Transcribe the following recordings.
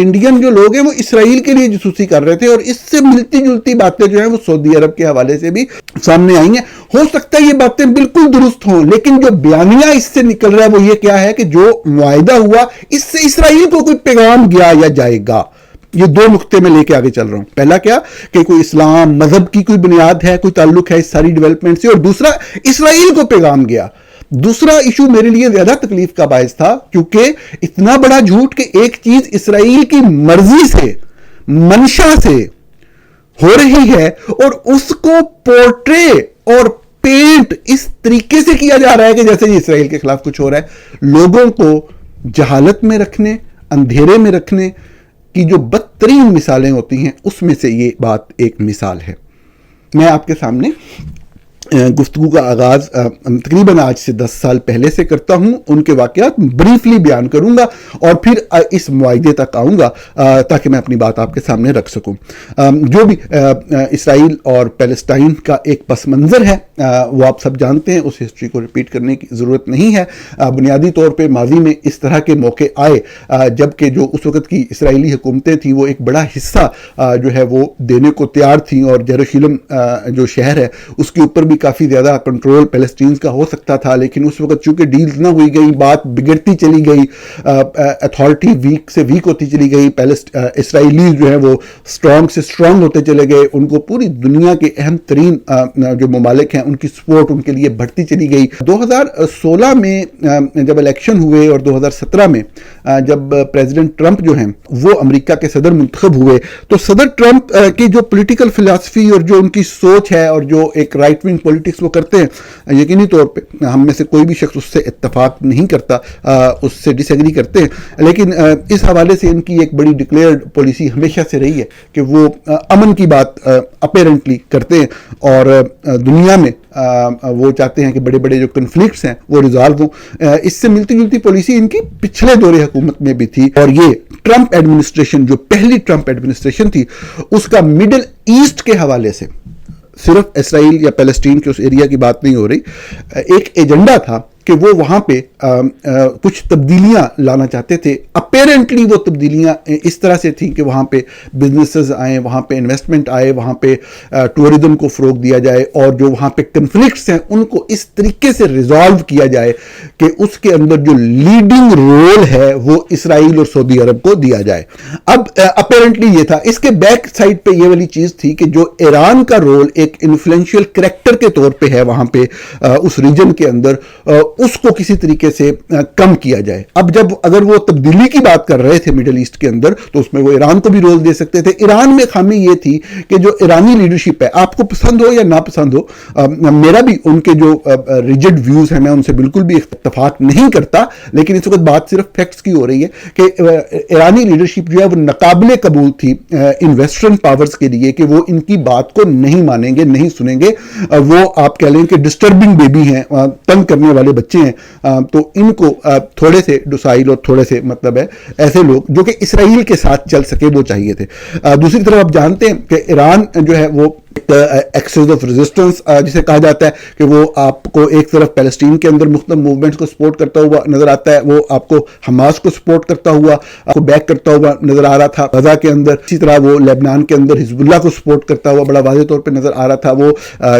Indian جو لوگ ہیں وہ اسرائیل کے لیے جاسوسی کر رہے تھے, اور اس سے ملتی جلتی باتیں جو ہیں وہ سعودی عرب کے حوالے سے بھی سامنے آئی ہیں. ہو سکتا ہے یہ باتیں بالکل درست ہوں, لیکن جو بیانیہ اس سے نکل رہا ہے وہ یہ کیا ہے کہ جو معاہدہ ہوا اس سے اسرائیل کو کوئی پیغام گیا یا جائے گا. یہ دو نقطے میں لے کے آگے چل رہا ہوں. پہلا کیا کہ کوئی اسلام مذہب کی کوئی بنیاد ہے, کوئی تعلق ہے اس ساری ڈیولپمنٹ سے, اور دوسرا اسرائیل کو پیغام گیا. دوسرا ایشو میرے لیے زیادہ تکلیف کا باعث تھا, کیونکہ اتنا بڑا جھوٹ کہ ایک چیز اسرائیل کی مرضی سے, منشا سے ہو رہی ہے اور اس کو پورٹرے اور پینٹ اس طریقے سے کیا جا رہا ہے کہ جیسے یہ اسرائیل کے خلاف کچھ ہو رہا ہے. لوگوں کو جہالت میں رکھنے, اندھیرے میں رکھنے کی جو بدترین مثالیں ہوتی ہیں اس میں سے یہ بات ایک مثال ہے. میں آپ کے سامنے گفتگو کا آغاز تقریباً آج سے 10 سال پہلے سے کرتا ہوں. ان کے واقعات بریفلی بیان کروں گا اور پھر اس معاہدے تک آؤں گا تاکہ میں اپنی بات آپ کے سامنے رکھ سکوں. جو بھی اسرائیل اور پیلسٹائن کا ایک پس منظر ہے وہ آپ سب جانتے ہیں, اس ہسٹری کو ریپیٹ کرنے کی ضرورت نہیں ہے. بنیادی طور پہ ماضی میں اس طرح کے موقع آئے جبکہ جو اس وقت کی اسرائیلی حکومتیں تھیں وہ ایک بڑا حصہ جو ہے وہ دینے کو تیار تھیں, اور یروشلم جو شہر ہے اس کے اوپر بھی کافی زیادہ کنٹرول پیلسٹینز کا ہو سکتا تھا. لیکن اس وقت چونکہ ڈیلز نہ ہوئی گئی, بات بگڑتی چلی گئی, اتھارٹی ویک سے ویک ہوتی چلی گئی, اسرائیلیز جو ہیں وہ اسٹرانگ سے اسٹرانگ ہوتے چلے گئے, ان کو پوری دنیا کے اہم ترین جو ممالک ہیں ان کی سپورٹ ان کے لیے بڑھتی چلی گئی. 2016 میں جب الیکشن ہوئے اور 2017 میں جب پریزیڈنٹ ٹرمپ جو ہیں وہ امریکہ کے صدر منتخب ہوئے, تو صدر ٹرمپ کی جو پولیٹیکل فلسفی اور جو ان کی سوچ ہے اور جو ایک رائٹ ونگ پولیٹکس وہ کرتے ہیں, یقینی طور پہ ہم میں سے کوئی بھی شخص اس سے اتفاق نہیں کرتا, اس سے ڈس ایگری کرتے ہیں. لیکن اس حوالے سے ان کی ایک بڑی ڈکلیئرڈ پالیسی ہمیشہ سے رہی ہے کہ وہ امن کی بات اپیرنٹلی کرتے ہیں, اور دنیا میں وہ چاہتے ہیں کہ بڑے بڑے جو کنفلکٹس ہیں وہ ریزالو ہوں. اس سے ملتی جلتی پالیسی ان کی پچھلے دور حکومت میں بھی تھی, اور یہ ٹرمپ ایڈمنسٹریشن جو پہلی ٹرمپ ایڈمنسٹریشن تھی اس کا مڈل ایسٹ کے حوالے سے, صرف اسرائیل یا پیلسٹین کے اس ایریا کی بات نہیں ہو رہی, ایک ایجنڈا تھا کہ وہ وہاں پہ کچھ تبدیلیاں لانا چاہتے تھے. اپیرنٹلی وہ تبدیلیاں اس طرح سے تھیں کہ وہاں پہ بزنسز آئیں, وہاں پہ انویسٹمنٹ آئے, وہاں پہ ٹورزم کو فروغ دیا جائے, اور جو وہاں پہ کنفلکٹس ہیں ان کو اس طریقے سے ریزالو کیا جائے کہ اس کے اندر جو لیڈنگ رول ہے وہ اسرائیل اور سعودی عرب کو دیا جائے. اب اپیرنٹلی یہ تھا. اس کے بیک سائڈ پہ یہ والی چیز تھی کہ جو ایران کا رول ایک انفلوئنشل کریکٹر کے طور پہ ہے وہاں پہ اس ریجن کے اندر, اس کو کسی طریقے سے کم کیا جائے. اب جب اگر وہ تبدیلی کی بات کر رہے تھے مڈل ایسٹ کے اندر تو اس میں وہ ایران کو بھی رول دے سکتے تھے. ایران میں خامی یہ تھی کہ جو ایرانی لیڈرشپ ہے, آپ کو پسند ہو یا نہ پسند ہو, میرا بھی ان کے جو ریجڈ ویوز ہیں میں ان سے بالکل بھی اتفاق نہیں کرتا, لیکن اس وقت بات صرف فیکٹس کی ہو رہی ہے کہ ایرانی لیڈرشپ جو ہے وہ ناقابل قبول تھی ان ویسٹرن پاورز کے لیے کہ وہ ان کی بات کو نہیں مانیں گے, نہیں سنیں گے. وہ آپ کہہ لیں کہ ڈسٹربنگ بیبی ہیں, تنگ کرنے والے بچے ہیں, تو ان کو تھوڑے سے ڈوسائل اور تھوڑے سے مطلب ہے ایسے لوگ جو کہ اسرائیل کے ساتھ چل سکے وہ چاہیے تھے. دوسری طرف آپ جانتے ہیں کہ ایران جو ہے وہ ایکسس آف ریزسٹنس جسے کہا جاتا ہے کہ وہ آپ کو ایک طرف پیلسٹین کے اندر مختلف موومنٹس کو سپورٹ کرتا ہوا نظر آتا ہے, وہ آپ کو حماس کو سپورٹ کرتا ہوا, آپ کو بیک کرتا ہوا نظر آ رہا تھا غزہ کے اندر. اسی طرح وہ لیبنان کے اندر حزب اللہ کو سپورٹ کرتا ہوا بڑا واضح طور پہ نظر آ رہا تھا. وہ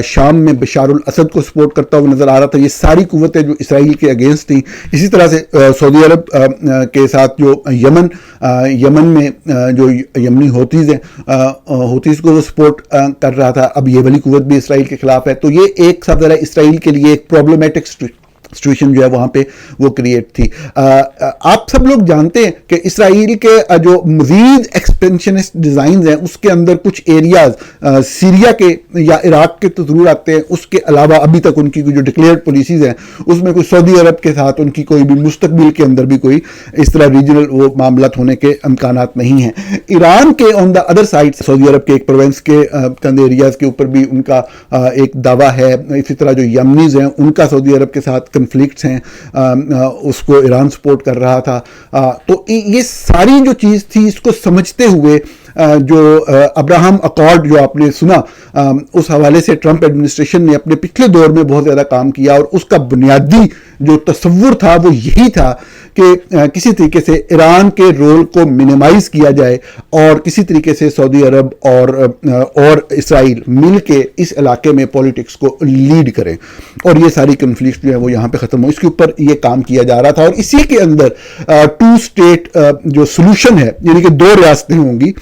شام میں بشار الاسد کو سپورٹ کرتا ہوا نظر آ رہا تھا. یہ ساری قوتیں جو اسرائیل کے اگینسٹ تھیں. اسی طرح سے سعودی عرب کے ساتھ جو یمن میں جو یمنی ہوتیز ہیں, ہوتیز کو وہ سپورٹ کر رہا تھا. اب یہ والی قوت بھی اسرائیل کے خلاف ہے, تو یہ ایک سب ذرا اسرائیل کے لیے ایک پرابلمٹک سچویشن جو ہے وہاں پہ وہ کریٹ تھی. آپ سب لوگ جانتے ہیں کہ اسرائیل کے جو مزید ایکسپینشنسٹ ڈیزائنز ہیں اس کے اندر کچھ ایریاز سیریا کے یا عراق کے تو ضرور آتے ہیں, اس کے علاوہ ابھی تک ان کی جو ڈکلیئرڈ پالیسیز ہیں اس میں کوئی سعودی عرب کے ساتھ ان کی کوئی بھی مستقبل کے اندر بھی کوئی اس طرح ریجنل وہ معاملات ہونے کے امکانات نہیں ہیں. ایران کے آن دا ادر سائڈ سعودی عرب کے ایک پروونس کے چند ایریاز کے اوپر بھی ان کا ایک دعویٰ ہے. اسی طرح جو یمنیز ہیں ان کا سعودی عرب کے ساتھ کنفلکٹس ہیں, اس کو ایران سپورٹ کر رہا تھا. تو یہ ساری جو چیز تھی اس کو سمجھتے ہوئے جو ابراہم اکارڈ جو آپ نے سنا, اس حوالے سے ٹرمپ ایڈمنسٹریشن نے اپنے پچھلے دور میں بہت زیادہ کام کیا, اور اس کا بنیادی جو تصور تھا وہ یہی تھا کہ کسی طریقے سے ایران کے رول کو منیمائز کیا جائے اور کسی طریقے سے سعودی عرب اور اسرائیل مل کے اس علاقے میں پولیٹکس کو لیڈ کریں اور یہ ساری کنفلکٹ جو ہے وہ یہاں پہ ختم ہو. اس کے اوپر یہ کام کیا جا رہا تھا اور اسی کے اندر 2 اسٹیٹ جو سلوشن ہے یعنی کہ 2 ریاستیں ہوں گی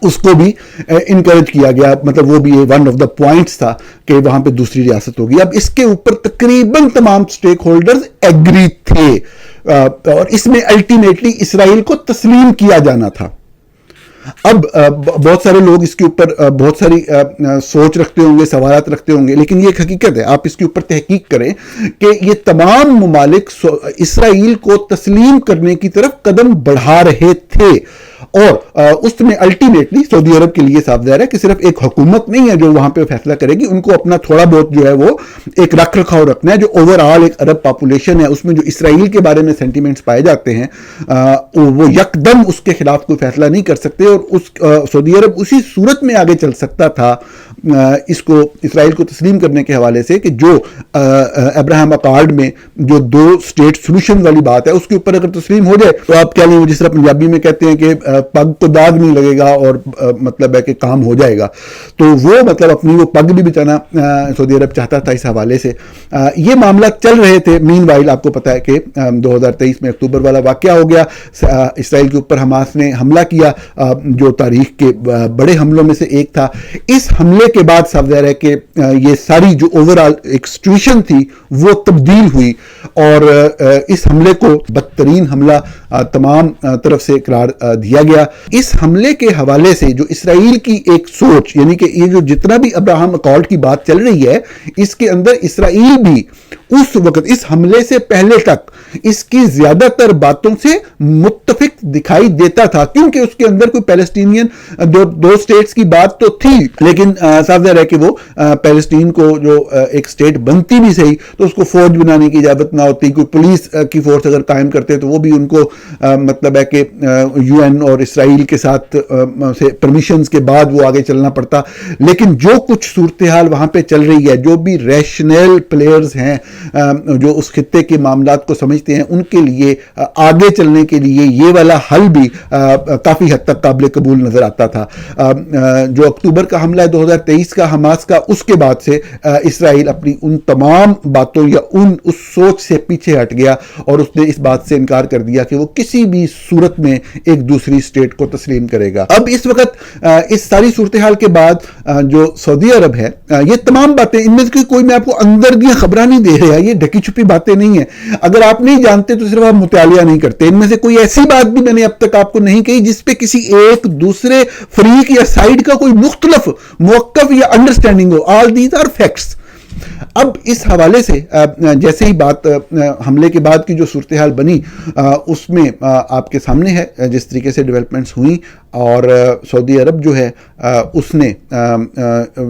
اس کو بھی انکریج کیا گیا. مطلب وہ بھی ون آف دا پوائنٹس تھا کہ وہاں پہ دوسری ریاست ہوگی. اب اس کے اوپر تقریباً تمام سٹیک ہولڈرز ایگری تھے اور اس میں الٹیمیٹلی اسرائیل کو تسلیم کیا جانا تھا. اب بہت سارے لوگ اس کے اوپر بہت ساری سوچ رکھتے ہوں گے, سوالات رکھتے ہوں گے, لیکن یہ ایک حقیقت ہے. آپ اس کے اوپر تحقیق کریں کہ یہ تمام ممالک اسرائیل کو تسلیم کرنے کی طرف قدم بڑھا رہے تھے اور اس میں الٹیمیٹلی سعودی عرب کے لیے صاف ظاہر ہے کہ صرف ایک حکومت نہیں ہے جو وہاں پہ فیصلہ کرے گی, ان کو اپنا تھوڑا بہت جو ہے وہ ایک رکھ رکھاؤ رکھنا ہے. جو اوور آل ایک عرب پاپولیشن ہے اس میں جو اسرائیل کے بارے میں سینٹیمنٹس پائے جاتے ہیں وہ یکدم اس کے خلاف کوئی فیصلہ نہیں کر سکتے اور سعودی عرب اسی صورت میں آگے چل سکتا تھا اس کو اسرائیل کو تسلیم کرنے کے حوالے سے کہ جو ابراہم اکارڈ میں جو 2 اسٹیٹ سولوشن والی بات ہے اس کے اوپر اگر تسلیم ہو جائے تو آپ کیا لیں, جس طرح پنجابی میں کہتے ہیں کہ پگ کو داغ نہیں لگے گا اور مطلب ہے کہ کام ہو جائے گا. تو وہ مطلب اپنی وہ پگ بھی بچانا سعودی عرب چاہتا تھا. اس حوالے سے یہ معاملات چل رہے تھے. مین وائل آپ کو پتا ہے کہ 2023 میں اکتوبر والا واقعہ ہو گیا, اسرائیل کے اوپر حماس نے حملہ کیا جو تاریخ کے بڑے حملوں میں سے ایک تھا. اس حملے کے بعد صاف ظاہر ہے کہ یہ ساری جو اوور آل ایک سچویشن تھی وہ تبدیل ہوئی اور اس حملے کو بدترین حملہ تمام طرف سے قرار دیا گیا. اس حملے کے حوالے سے جو اسرائیل کی ایک سوچ یعنی کہ یہ جو جتنا بھی ابراہم اکارڈ کی بات چل رہی ہے اس کے اندر اسرائیل بھی اس وقت اس حملے سے پہلے تک اس کی زیادہ تر باتوں سے متفق دکھائی دیتا تھا کیونکہ اس کے اندر کوئی پیلسٹینین 2 اسٹیٹس کی بات تو تھی, لیکن صاف ظاہر ہے کہ وہ پیلسٹین کو جو ایک اسٹیٹ بنتی بھی صحیح تو اس کو فوج بنانے کی اجازت نہ ہوتی. کوئی پولیس کی فورس اگر قائم کرتے تو وہ بھی ان کو مطلب ہے کہ یو این اور اسرائیل کے ساتھ سے پرمیشنز کے بعد وہ آگے چلنا پڑتا. لیکن جو کچھ صورتحال وہاں پہ چل رہی ہے, جو بھی ریشنل پلیئرز ہیں جو اس خطے کے معاملات کو سمجھتے ہیں, ان کے لیے آگے چلنے کے لیے یہ والا حل بھی کافی حد تک قابل قبول نظر آتا تھا. جو اکتوبر کا حملہ ہے 2023 کا حماس کا, اس کے بعد سے اسرائیل اپنی ان تمام باتوں یا اس سوچ سے پیچھے ہٹ گیا اور اس نے اس بات سے انکار کر دیا کہ وہ کسی بھی صورت میں ایک دوسری اسٹیٹ کو تسلیم کرے گا. اب اس وقت اس ساری صورتحال کے بعد جو سعودی عرب ہے, یہ تمام باتیں ان میں سے کوئی میں آپ کو اندر کی خبریں نہیں دے رہا, یہ ڈھکی چھپی باتیں نہیں ہیں. اگر آپ نہیں جانتے تو صرف آپ مطالعہ نہیں کرتے. ان میں سے کوئی ایسی بات بھی میں نے اب تک آپ کو نہیں کہی جس پہ کسی ایک دوسرے فریق یا سائیڈ کا کوئی مختلف موقف یا انڈرسٹینڈنگ ہو. All these are facts. اب اس حوالے سے جیسے ہی بات حملے کے بعد کی جو صورتحال بنی اس میں آپ کے سامنے ہے جس طریقے سے ڈیولپمنٹس ہوئیں اور سعودی عرب جو ہے اس نے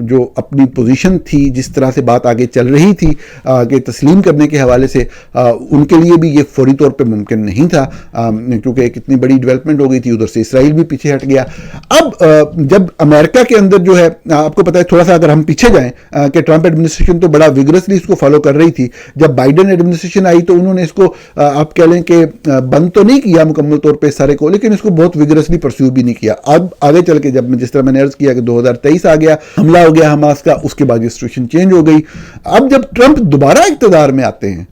جو اپنی پوزیشن تھی, جس طرح سے بات آگے چل رہی تھی کہ تسلیم کرنے کے حوالے سے, ان کے لیے بھی یہ فوری طور پہ ممکن نہیں تھا کیونکہ ایک اتنی بڑی ڈیولپمنٹ ہو گئی تھی. ادھر سے اسرائیل بھی پیچھے ہٹ گیا. اب جب امریکہ کے اندر جو ہے آپ کو پتا ہے, تھوڑا سا اگر ہم پیچھے جائیں کہ ٹرمپ ایڈمنسٹریشن تو بڑا ویگرسلی اس کو فالو کر رہی تھی. جب بائیڈن ایڈمنسٹریشن آئی تو انہوں نے اس کو آپ کہہ لیں کہ بند تو نہیں کیا مکمل طور پہ سارے کو, لیکن اس کو بہت ویگرسلی پرسیو بھی نہیں کیا. اب آگے چل کے جب جس طرح میں نے عرض کیا کہ 2023 آ گیا, حملہ ہو گیا حماس کا, اس کے بعد یہ سچویشن چینج ہو گئی. اب جب ٹرمپ دوبارہ اقتدار میں آتے ہیں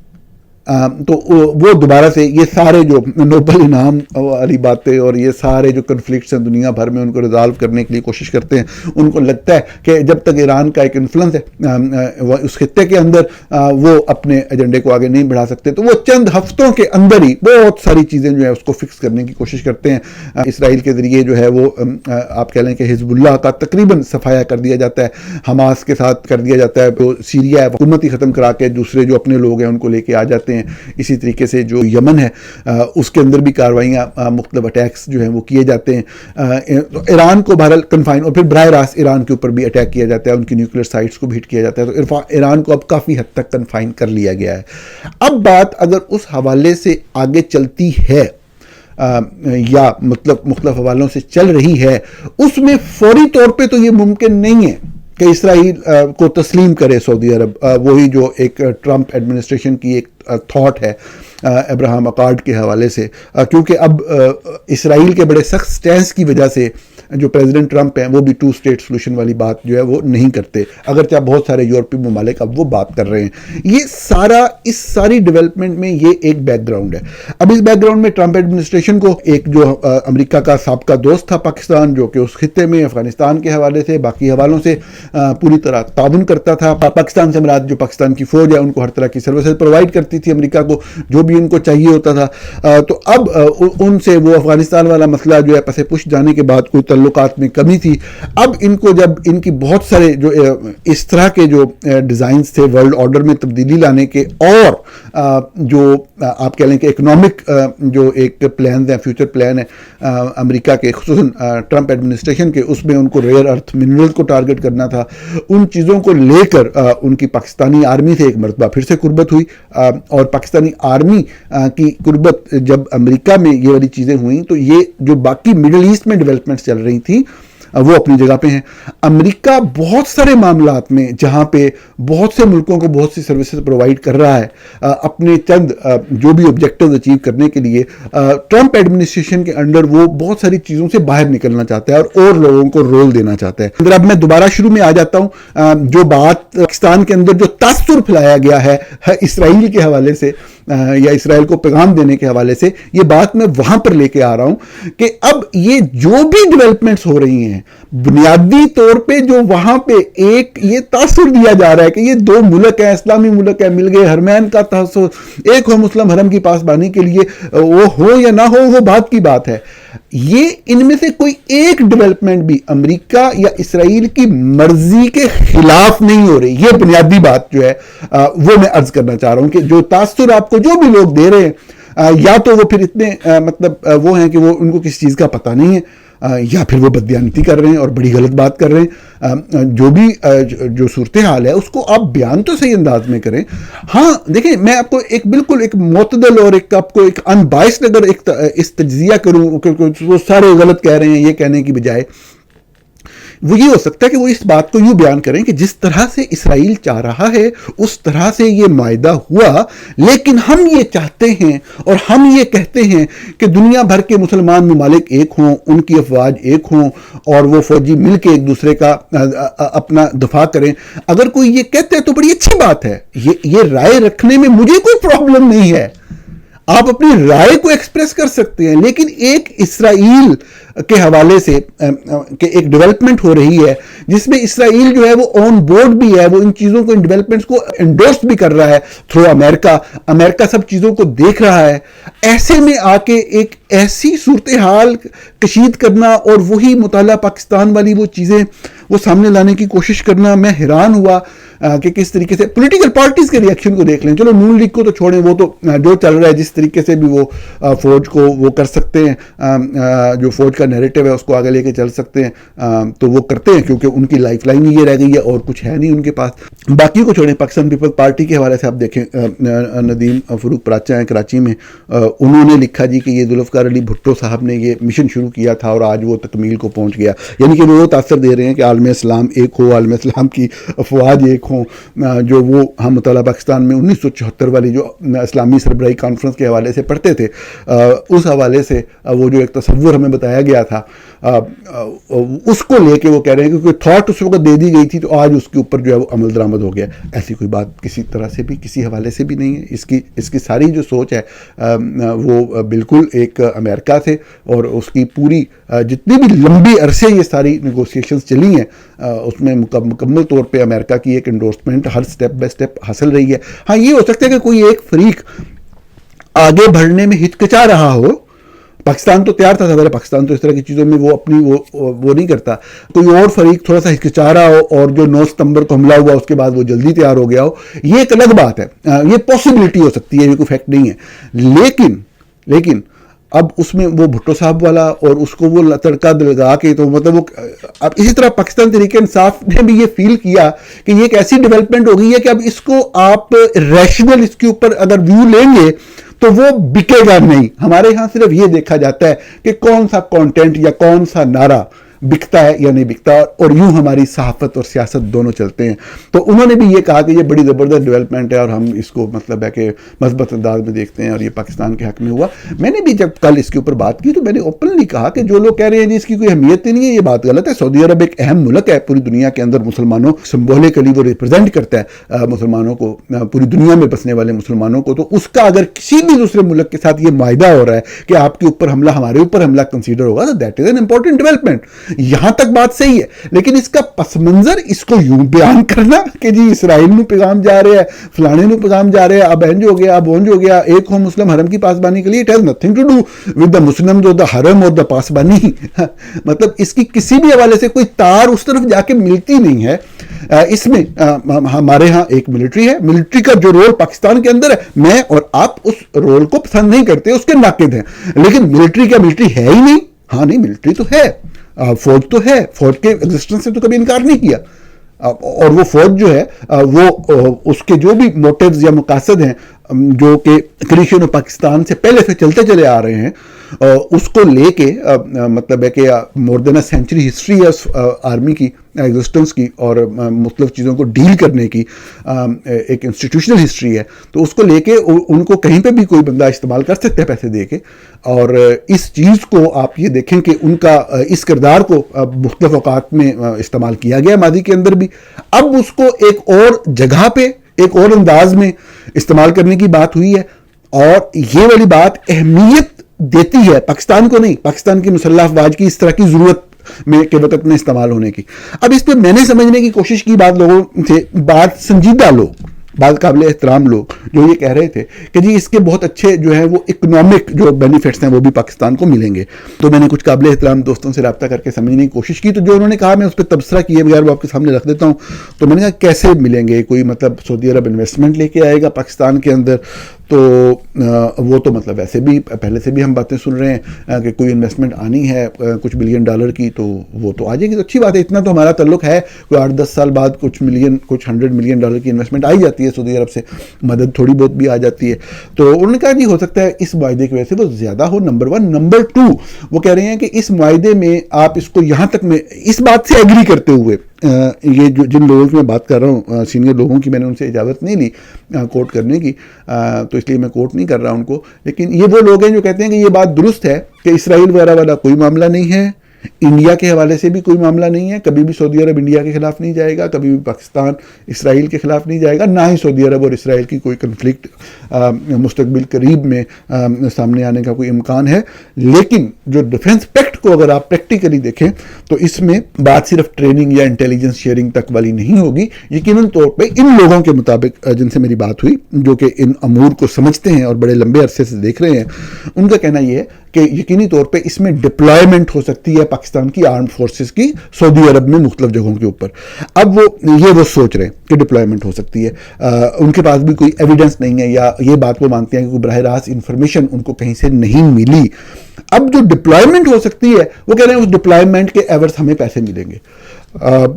تو وہ دوبارہ سے یہ سارے جو نوبل انعام والی باتیں اور یہ سارے جو کنفلکٹس ہیں دنیا بھر میں ان کو ریزالو کرنے کے لیے کوشش کرتے ہیں. ان کو لگتا ہے کہ جب تک ایران کا ایک انفلوئنس ہے اس خطے کے اندر وہ اپنے ایجنڈے کو آگے نہیں بڑھا سکتے, تو وہ چند ہفتوں کے اندر ہی بہت ساری چیزیں جو ہے اس کو فکس کرنے کی کوشش کرتے ہیں. اسرائیل کے ذریعے جو ہے وہ آپ کہہ لیں کہ حزب اللہ کا تقریباً صفایا کر دیا جاتا ہے, حماس کے ساتھ کر دیا جاتا ہے, تو سیریا حکومت ہی ختم کرا کے دوسرے جو اپنے لوگ ہیں ان کو لے کے آ جاتے ہیں. اسی طریقے سے جو یمن ہے اس کے اندر بھی کارروائیاں مختلف اٹیکس جو ہیں وہ کیے جاتے ہیں. ایران کو بہرحال کنفائن اور پھر براہ راست ایران کے اوپر بھی اٹیک کیا جاتا ہے, ان کی نیوکلیر سائٹس کو بھی ہٹ کیا جاتا ہے. تو ایران کو اب کافی حد تک کنفائن کر لیا گیا ہے. اب بات اگر اس حوالے سے آگے چلتی ہے یا مطلب مختلف حوالوں سے چل رہی ہے, اس میں فوری طور پہ تو یہ ممکن نہیں ہے کہ اسرائیل کو تسلیم کرے سعودی عرب، وہی جو ایک ٹرمپ ایڈمنسٹریشن کی ایک تھاٹ ہے ابراہم اکارڈ کے حوالے سے، کیونکہ اب اسرائیل کے بڑے سخت سٹینس کی وجہ سے جو پریزیڈنٹ ٹرمپ ہیں وہ بھی 2 اسٹیٹ سولوشن والی بات جو ہے وہ نہیں کرتے، اگرچہ بہت سارے یورپی ممالک اب وہ بات کر رہے ہیں۔ اس ساری ڈیولپمنٹ میں یہ ایک بیک گراؤنڈ ہے۔ اب اس بیک گراؤنڈ میں ٹرمپ ایڈمنسٹریشن کو ایک جو امریکہ کا سابقہ دوست تھا پاکستان، جو کہ اس خطے میں افغانستان کے حوالے سے باقی حوالوں سے پوری طرح تعاون کرتا تھا، پاکستان سے مراد جو پاکستان کی فوج ہے ان کو ہر طرح کی سروسز پرووائڈ کرتی تھی امریکہ کو، جو بھی ان کو چاہیے ہوتا تھا، تو اب ان سے وہ افغانستان والا مسئلہ جو ہے پس پش جانے کے بعد کوئی تعلقات میں کمی تھی۔ اب ان کو جب ان کی بہت سارے جو اس طرح کے جو ڈیزائنز تھے ورلڈ آرڈر میں تبدیلی لانے کے، اور جو آپ کہہ لیں کہ اکنامک جو ایک پلانز ہیں، فیوچر پلان ہے امریکہ کے، خصوصاً ٹرمپ ایڈمنسٹریشن کے، اس میں ان کو ریئر ارتھ منرل کو ٹارگٹ کرنا تھا، ان چیزوں کو لے کر ان کی پاکستانی آرمی سے ایک مرتبہ پھر سے قربت ہوئی، اور پاکستانی آرمی کی قربت جب امریکہ میں یہ والی چیزیں ہوئیں تو یہ جو باقی مڈل ایسٹ میں ڈیولپمنٹس چل رہی تھیں وہ اپنی جگہ پہ ہیں۔ امریکہ بہت سارے معاملات میں جہاں پہ بہت سے ملکوں کو بہت سی سروسز پرووائڈ کر رہا ہے اپنے چند جو بھی آبجیکٹیوز اچیو کرنے کے لیے، ٹرمپ ایڈمنسٹریشن کے انڈر وہ بہت ساری چیزوں سے باہر نکلنا چاہتا ہے اور لوگوں کو رول دینا چاہتا ہے۔ اگر اب میں دوبارہ شروع میں آ جاتا ہوں، جو بات پاکستان کے اندر جو تاثر پھیلایا گیا ہے اسرائیل کے حوالے سے یا اسرائیل کو پیغام دینے کے حوالے سے، یہ بات میں وہاں پر لے کے آ رہا ہوں کہ اب یہ جو بھی ڈیولپمنٹس ہو رہی ہیں، بنیادی طور پہ جو وہاں پہ ایک یہ تاثر دیا جا رہا ہے کہ یہ 2 ملک ہیں، اسلامی ملک ہیں، مل گئے، حرمین کا تحفظ، ایک ہو مسلم حرم کی پاسبانی کے لیے، وہ ہو یا نہ ہو وہ بات کی بات ہے۔ یہ ان میں سے کوئی ایک ڈیولپمنٹ بھی امریکہ یا اسرائیل کی مرضی کے خلاف نہیں ہو رہی، یہ بنیادی بات جو ہے وہ میں عرض کرنا چاہ رہا ہوں کہ جو تاثر آپ کو جو بھی لوگ دے رہے ہیں، یا تو وہ پھر اتنے مطلب وہ ہیں کہ وہ ان کو کسی چیز کا پتہ نہیں ہے، یا پھر وہ بددیانتی کر رہے ہیں اور بڑی غلط بات کر رہے ہیں۔ جو بھی جو صورتحال ہے اس کو آپ بیان تو صحیح انداز میں کریں۔ ہاں دیکھیں، میں آپ کو ایک بالکل ایک معتدل اور ایک آپ کو ایک ان بائسڈ اگر ایک اس تجزیہ کروں کہ وہ سارے غلط کہہ رہے ہیں یہ کہنے کی بجائے، وہ یہ ہو سکتا ہے کہ وہ اس بات کو یوں بیان کریں کہ جس طرح سے اسرائیل چاہ رہا ہے اس طرح سے یہ معاہدہ ہوا، لیکن ہم یہ چاہتے ہیں اور ہم یہ کہتے ہیں کہ دنیا بھر کے مسلمان ممالک ایک ہوں، ان کی افواج ایک ہوں، اور وہ فوجی مل کے ایک دوسرے کا اپنا دفاع کریں۔ اگر کوئی یہ کہتے ہیں تو بڑی اچھی بات ہے، یہ رائے رکھنے میں مجھے کوئی پرابلم نہیں ہے، آپ اپنی رائے کو ایکسپریس کر سکتے ہیں، لیکن ایک اسرائیل کے حوالے سے کہ ایک ڈیولپمنٹ ہو رہی ہے جس میں اسرائیل جو ہے وہ آن بورڈ بھی ہے، وہ ان چیزوں کو، ان ڈیولپمنٹس کو انڈورس بھی کر رہا ہے تھرو امریکہ سب چیزوں کو دیکھ رہا ہے، ایسے میں آ کے ایک ایسی صورتحال کشید کرنا اور وہی مطالعہ پاکستان والی وہ چیزیں وہ سامنے لانے کی کوشش کرنا، میں حیران ہوا کہ کس طریقے سے پولیٹیکل پارٹیز کے ریئیکشن کو دیکھ لیں۔ چلو نون لیگ کو تو چھوڑیں، وہ تو جو چل رہا ہے جس طریقے سے بھی وہ فوج کو وہ کر سکتے ہیں، جو فوج کا نیریٹو ہے اس کو آگے لے کے چل سکتے ہیں تو وہ کرتے ہیں، کیونکہ ان کی لائف لائن یہ رہ گئی ہے اور کچھ ہے نہیں ان کے پاس۔ باقی کو چھوڑیں، پاکستان پیپل پارٹی کے حوالے سے آپ دیکھیں، ندیم فروخ پراچا ہیں کراچی میں، انہوں نے لکھا جی کہ یہ ذوالفقار علی بھٹو صاحب نے یہ مشن شروع کیا تھا اور آج وہ تکمیل کو پہنچ گیا، یعنی کہ وہ تاثر دے رہے ہیں کہ عالم اسلام ایک ہو، عالم اسلام کی افواج ایک ہوں، جو وہ ہم مطالعہ پاکستان میں 1974 والی جو اسلامی سربراہی کانفرنس کے حوالے سے پڑھتے تھے، اس حوالے سے وہ جو ایک تصور ہمیں بتایا گیا تھا اس کو لے کے وہ کہہ رہے ہیں کہ کوئی تھاٹ اس وقت دے دی گئی تھی تو آج اس کے اوپر جو ہے وہ عمل درآمد ہو گیا۔ ایسی کوئی بات کسی طرح سے بھی کسی حوالے سے بھی نہیں ہے۔ اس کی ساری جو سوچ ہے وہ بالکل ایک امریکہ سے، اور اس کی پوری جتنی بھی لمبی عرصے یہ ساری نیگوسیشنز چلی ہیں اس میں مکمل طور پہ امریکہ کی ایک endorsement Hare step by step حاصل رہی ہے۔ ہاں یہ ہو سکتا ہے کہ کوئی ایک فریق آگے بڑھنے میں ہچکچا رہا ہو، پاکستان تو تیار تھا، پاکستان تو اس طرح کی چیزوں میں وہ اپنی وہ نہیں کرتا، کوئی اور فریق تھوڑا سا ہچکچا رہا ہو اور جو 9 ستمبر کو حملہ ہوا اس کے بعد وہ جلدی تیار ہو گیا ہو، یہ ایک الگ بات ہے، یہ پاسبلٹی ہو سکتی ہے، یہ کوئی فیکٹ نہیں ہے۔ لیکن اب اس میں وہ بھٹو صاحب والا اور اس کو وہ تڑکا دلگا کے تو مطلب وہ اب اسی طرح پاکستان تحریک انصاف نے بھی یہ فیل کیا کہ یہ ایک ایسی ڈیولپمنٹ ہو گئی ہے کہ اب اس کو آپ ریشنل اس کے اوپر اگر ویو لیں گے تو وہ بکے گا نہیں۔ ہمارے ہاں صرف یہ دیکھا جاتا ہے کہ کون سا کانٹینٹ یا کون سا نعرہ بکتا ہے یا نہیں بکتا, اور یوں ہماری صحافت اور سیاست دونوں چلتے ہیں. تو انہوں نے بھی یہ کہا کہ یہ بڑی زبردست ڈیولپمنٹ ہے اور ہم اس کو مطلب ہے کہ مثبت انداز میں دیکھتے ہیں اور یہ پاکستان کے حق میں ہوا. میں نے بھی جب کل اس کے اوپر بات کی تو میں نے اوپنلی کہا کہ جو لوگ کہہ رہے ہیں جی اس کی کوئی اہمیت نہیں ہے, یہ بات غلط ہے. سعودی عرب ایک اہم ملک ہے پوری دنیا کے اندر, مسلمانوں سمبولکلی وہ ریپرزینٹ کرتا ہے مسلمانوں کو, پوری دنیا میں بسنے والے مسلمانوں کو. تو اس کا اگر کسی بھی دوسرے ملک کے ساتھ یہ معاہدہ ہو رہا ہے کہ آپ کے اوپر حملہ ہمارے اوپر حملہ کنسیڈر ہوگا, تو that is an important development. یہاں تک بات صحیح ہے, لیکن اس کا پس منظر اس کو یوں بیان کرنا کہ جی اسرائیل نو پیغام جا رہے ہیں, فلانے نو پیغام جا رہے ہیں, اب انج ہو گیا, اب اونج ہو گیا, ایک ہو مسلم حرم کی پاسبانی کے لیے, it has nothing to do with the Muslim جو دا حرم اور دا پاسبانی. مطلب اس کی کسی بھی حوالے سے کوئی تار اس طرف جا کے ملتی نہیں ہے. اس میں ہمارے ہاں ایک ملٹری ہے, ملٹری کا جو رول پاکستان کے اندر ہے, میں اور آپ اس رول کو پسند نہیں کرتے, اس کے ناقد ہیں, لیکن ملٹری کیا ملٹری ہے ہی نہیں؟ ہاں نہیں, ملٹری تو ہے, فوج تو ہے, فوج کے ایگزسٹنس سے تو کبھی انکار نہیں کیا. اور وہ فوج جو ہے وہ اس کے جو بھی موٹیوز یا مقاصد ہیں جو کہ کریشن آف پاکستان سے پہلے سے چلتے چلے آ رہے ہیں, اس کو لے کے مطلب ہے کہ مور دین اے سینچری ہسٹری ہے آرمی کی ایگزسٹنس کی اور مختلف چیزوں کو ڈیل کرنے کی ایک انسٹیٹیوشنل ہسٹری ہے. تو اس کو لے کے ان کو کہیں پہ بھی کوئی بندہ استعمال کر سکتا ہے پیسے دے کے, اور اس چیز کو آپ یہ دیکھیں کہ ان کا اس کردار کو مختلف اوقات میں استعمال کیا گیا ماضی کے اندر بھی. اب اس کو ایک اور جگہ پہ ایک اور انداز میں استعمال کرنے کی بات ہوئی ہے, اور یہ والی بات اہمیت دیتی ہے پاکستان کو نہیں, پاکستان کی مسلح افواج کی اس طرح کی ضرورت میں کے وقت میں استعمال ہونے کی. اب اس پہ میں نے سمجھنے کی کوشش کی بعض لوگوں سے, بعض سنجیدہ لوگ, بعض قابل احترام لوگ جو یہ کہہ رہے تھے کہ جی اس کے بہت اچھے جو ہیں وہ اکنامک جو بینیفٹس ہیں وہ بھی پاکستان کو ملیں گے. تو میں نے کچھ قابل احترام دوستوں سے رابطہ کر کے سمجھنے کی کوشش کی, تو جو انہوں نے کہا میں اس پہ تبصرہ کیے بغیر وہ آپ کے سامنے رکھ دیتا ہوں. تو میں نے کہا کیسے ملیں گے, کوئی مطلب سعودی عرب انویسٹمنٹ لے کے آئے گا پاکستان کے اندر, تو وہ تو مطلب ویسے بھی پہلے سے بھی ہم باتیں سن رہے ہیں کہ کوئی انویسٹمنٹ آنی ہے کچھ بلین ڈالر کی, تو وہ تو آ جائے گی, تو اچھی بات ہے. اتنا تو ہمارا تعلق ہے, کوئی 8-10 سال بعد کچھ 100 ملین ڈالر کی انویسٹمنٹ آئی جاتی ہے سعودی عرب سے, مدد تھوڑی بہت بھی آ جاتی ہے. تو انہوں نے کہا جی ہو سکتا ہے اس معاہدے کی وجہ سے وہ زیادہ ہو, نمبر 1. نمبر 2 وہ کہہ رہے ہیں کہ اس معاہدے میں آپ اس کو یہاں تک میں اس بات سے ایگری کرتے ہوئے, یہ جو جن لوگوں کی میں بات کر رہا ہوں سینئر لوگوں کی, میں نے ان سے اجازت نہیں لی کوٹ کرنے کی, تو اس لیے میں کوٹ نہیں کر رہا ان کو, لیکن یہ وہ لوگ ہیں جو کہتے ہیں کہ یہ بات درست ہے کہ اسرائیل وغیرہ والا کوئی معاملہ نہیں ہے, انڈیا کے حوالے سے بھی کوئی معاملہ نہیں ہے, کبھی بھی سعودی عرب انڈیا کے خلاف نہیں جائے گا, کبھی بھی پاکستان اسرائیل کے خلاف نہیں جائے گا, نہ ہی سعودی عرب اور اسرائیل کی کوئی کنفلکٹ مستقبل قریب میں سامنے آنے کا کوئی امکان ہے. لیکن جو ڈیفنس پیکٹ کو اگر آپ پریکٹیکلی دیکھیں تو اس میں بات صرف ٹریننگ یا انٹیلیجنس شیئرنگ تک والی نہیں ہوگی. یقیناً طور پہ ان لوگوں کے مطابق جن سے میری بات ہوئی, جو کہ ان امور کو سمجھتے ہیں اور بڑے لمبے عرصے سے دیکھ رہے ہیں, ان کا کہنا یہ ہے کہ یقینی طور پہ اس میں ڈپلائمنٹ ہو سکتی ہے پاکستان کی آرمڈ فورسز کی سعودی عرب میں مختلف جگہوں کے اوپر. اب وہ سوچ رہے ہیں کہ ڈپلائمنٹ ہو سکتی ہے, ان کے پاس بھی کوئی ایویڈنس نہیں ہے, یا یہ بات وہ مانتے ہیں کہ براہ راست انفارمیشن ان کو کہیں سے نہیں ملی. اب جو ڈپلائمنٹ ہو سکتی ہے وہ کہہ رہے ہیں اس ڈپلائمنٹ کے ایورز ہمیں پیسے ملیں گے.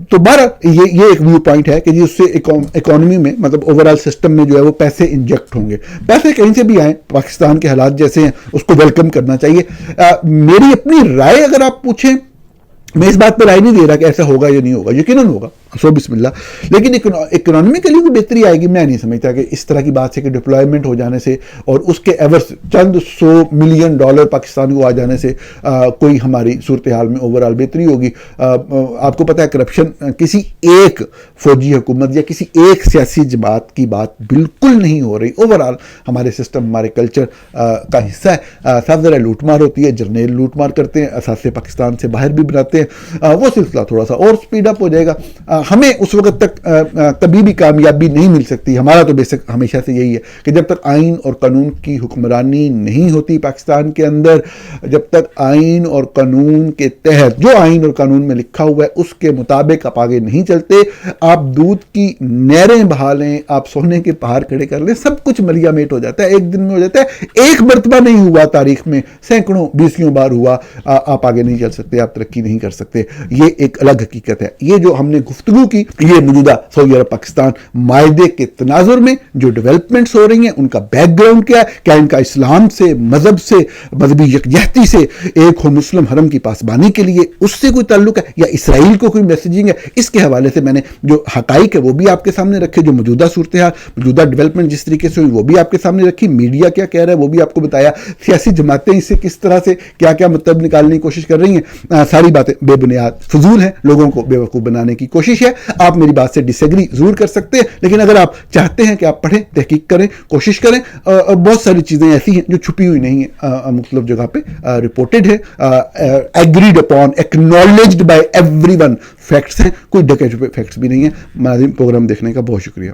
تو بہرحال یہ ایک ویو پوائنٹ ہے کہ جی اس سے اکانومی میں مطلب اوور آل سسٹم میں جو ہے وہ پیسے انجیکٹ ہوں گے. پیسے کہیں سے بھی آئیں, پاکستان کے حالات جیسے ہیں اس کو ویلکم کرنا چاہیے. میری اپنی رائے اگر آپ پوچھیں, میں اس بات پہ رائے نہیں دے رہا کہ ایسا ہوگا یا نہیں ہوگا, یقیناً ہوگا, سو بسم اللہ, لیکن اکنامکلی کوئی بہتری آئے گی میں نہیں سمجھتا کہ اس طرح کی بات سے کہ ڈپلائمنٹ ہو جانے سے اور اس کے ایورز چند 100 ملین ڈالر پاکستان کو آ جانے سے کوئی ہماری صورتحال میں اوور آل بہتری ہوگی. آپ کو پتہ ہے کرپشن کسی ایک فوجی حکومت یا کسی ایک سیاسی جماعت کی بات بالکل نہیں ہو رہی, اوور آل ہمارے سسٹم ہمارے کلچر کا حصہ ہے. صاحب ذرا لوٹ مار ہوتی ہے, جرنیل لوٹ مار کرتے ہیں, اثاثے پاکستان سے باہر بھی بناتے ہیں, وہ سلسلہ تھوڑا سا اور سپیڈ اپ ہو جائے گا. ہمیں اس وقت تک کبھی بھی کامیابی نہیں مل سکتی. ہمارا تو بیسک ہمیشہ سے یہی ہے کہ جب تک آئین اور قانون کی حکمرانی نہیں ہوتی پاکستان کے اندر, جب تک آئین اور قانون کے تحت جو آئین اور قانون میں لکھا ہوا ہے اس کے مطابق آپ آگے نہیں چلتے, آپ دودھ کی نہریں بہا لیں, آپ سونے کے پہاڑ کھڑے کر لیں, سب کچھ ملیا میٹ ہو جاتا ہے, ایک دن میں ہو جاتا ہے. ایک مرتبہ نہیں ہوا تاریخ میں, سینکڑوں 20 بار ہوا, آپ آگے نہیں چل سکتے, آپ ترقی نہیں کر سکتے. یہ ایک الگ حقیقت ہے. یہ جو ہم نے گفتگو گفتگو کی یہ موجودہ سعودی عرب پاکستان معاہدے کے تناظر میں جو ڈیولپمنٹس ہو رہی ہیں ان کا بیک گراؤنڈ کیا ہے، کیا ان کا اسلام سے، مذہب سے، مذہبی یکجہتی سے، ایک ہو مسلم حرم کی پاسبانی کے لیے اس سے کوئی تعلق ہے، یا اسرائیل کو کوئی میسیجنگ ہے. اس کے حوالے سے میں نے جو حقائق ہے وہ بھی آپ کے سامنے رکھے، جو موجودہ صورتحال، موجودہ ڈیولپمنٹ جس طریقے سے ہوئی وہ بھی آپ کے سامنے رکھی، میڈیا کیا کہہ رہا ہے وہ بھی آپ کو بتایا، سیاسی جماعتیں اس سے کس طرح سے کیا کیا مطلب نکالنے کی کوشش کر رہی ہیں. ساری باتیں بے بنیاد فضول ہیں، لوگوں کو بے وقوف بنانے کی کوشش ہے. آپ میری بات سے ڈس ایگری ضرور کر سکتے ہیں، لیکن اگر آپ چاہتے ہیں کہ آپ پڑھیں، تحقیق کریں، کوشش کریں، بہت ساری چیزیں ایسی ہیں جو چھپی ہوئی نہیں ہیں، مختلف جگہ پہ رپورٹڈ ہے، agreed upon, acknowledged by every one, facts ہیں، کوئی ڈکے چھپے فیکٹس بھی نہیں ہیں. ناظرین، پروگرام دیکھنے کا بہت شکریہ.